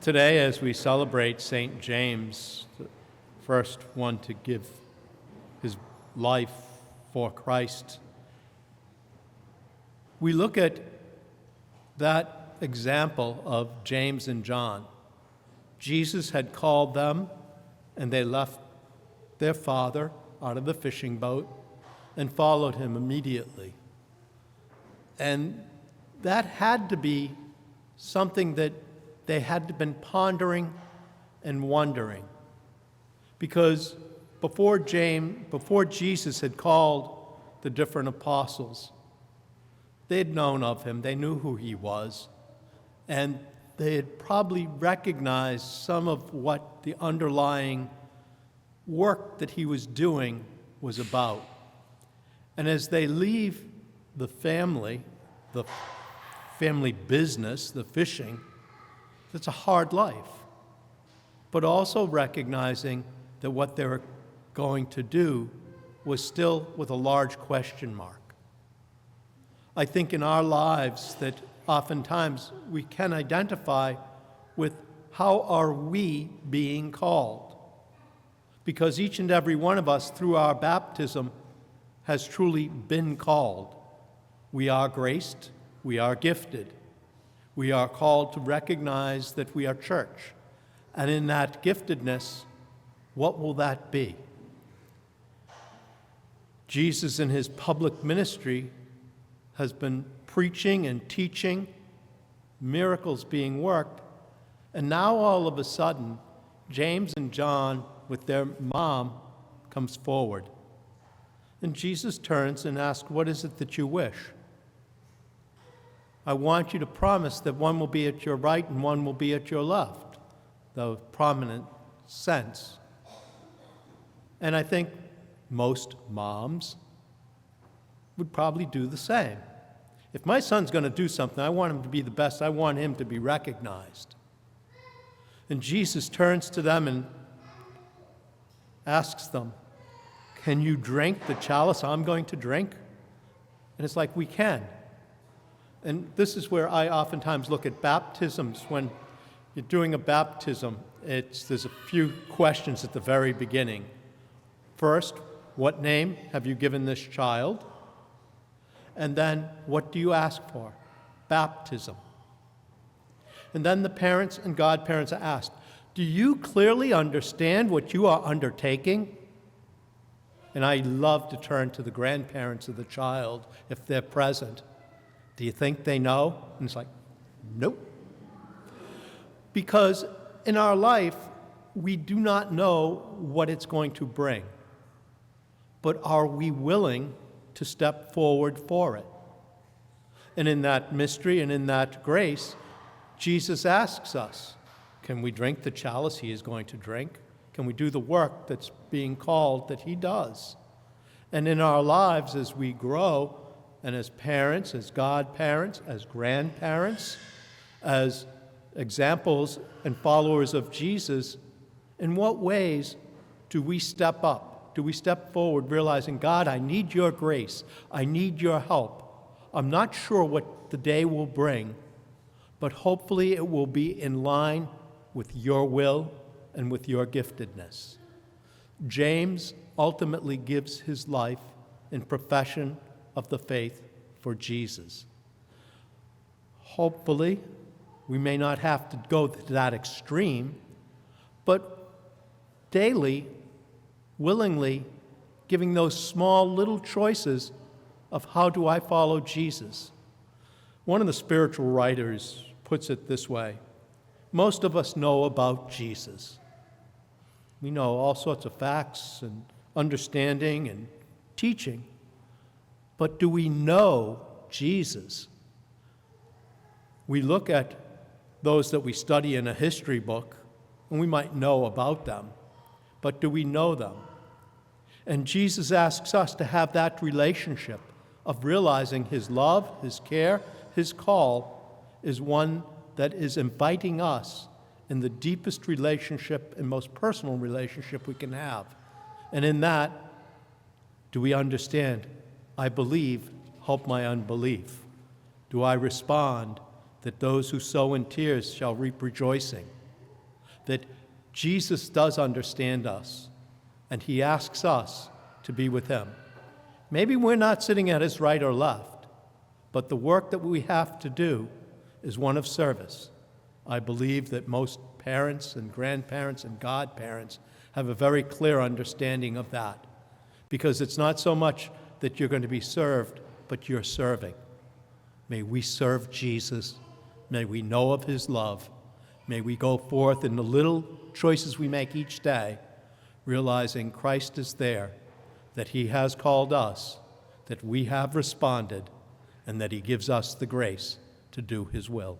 Today, as we celebrate St. James, the first one to give his life for Christ, we look at that example of James and John. Jesus had called them, and they left their father out of the fishing boat and followed him immediately. And that had to be something that they had been pondering and wondering. Because before Jesus had called the different apostles, they had known of him, they knew who he was, and they had probably recognized some of what the underlying work that he was doing was about. And as they leave the family business, the fishing, it's a hard life, but also recognizing that what they were going to do was still with a large question mark. I think in our lives that oftentimes we can identify with how are we being called? Because each and every one of us through our baptism has truly been called. We are graced, we are gifted. We are called to recognize that we are church. And in that giftedness, what will that be? Jesus in his public ministry has been preaching and teaching, miracles being worked, and now all of a sudden, James and John with their mom comes forward. And Jesus turns and asks, "What is it that you wish?" "I want you to promise that one will be at your right and one will be at your left," the prominent sense. And I think most moms would probably do the same. If my son's going to do something, I want him to be the best. I want him to be recognized. And Jesus turns to them and asks them, "Can you drink the chalice I'm going to drink?" And it's like, we can. And this is where I oftentimes look at baptisms. When you're doing a baptism, there's a few questions at the very beginning. First, what name have you given this child? And then, what do you ask for? Baptism. And then the parents and godparents are asked, do you clearly understand what you are undertaking? And I love to turn to the grandparents of the child if they're present. Do you think they know? And it's like, nope. Because in our life, we do not know what it's going to bring. But are we willing to step forward for it? And in that mystery and in that grace, Jesus asks us, can we drink the chalice he is going to drink? Can we do the work that's being called that he does? And in our lives as we grow, and as parents, as godparents, as grandparents, as examples and followers of Jesus, in what ways do we step up? Do we step forward realizing, God, I need your grace. I need your help. I'm not sure what the day will bring, but hopefully it will be in line with your will and with your giftedness. James ultimately gives his life in profession of the faith for Jesus. Hopefully, we may not have to go to that extreme, but daily, willingly giving those small little choices of how do I follow Jesus. One of the spiritual writers puts it this way: most of us know about Jesus. We know all sorts of facts and understanding and teaching. But do we know Jesus? We look at those that we study in a history book, and we might know about them, but do we know them? And Jesus asks us to have that relationship of realizing his love, his care, his call is one that is inviting us in the deepest relationship and most personal relationship we can have. And in that, do we understand, I believe, help my unbelief? Do I respond that those who sow in tears shall reap rejoicing? that Jesus does understand us, and he asks us to be with him. Maybe we're not sitting at his right or left, but the work that we have to do is one of service. I believe that most parents and grandparents and godparents have a very clear understanding of that, because it's not so much that you're going to be served, but you're serving. May we serve Jesus. May we know of his love. May we go forth in the little choices we make each day, realizing Christ is there, that he has called us, that we have responded, and that he gives us the grace to do his will.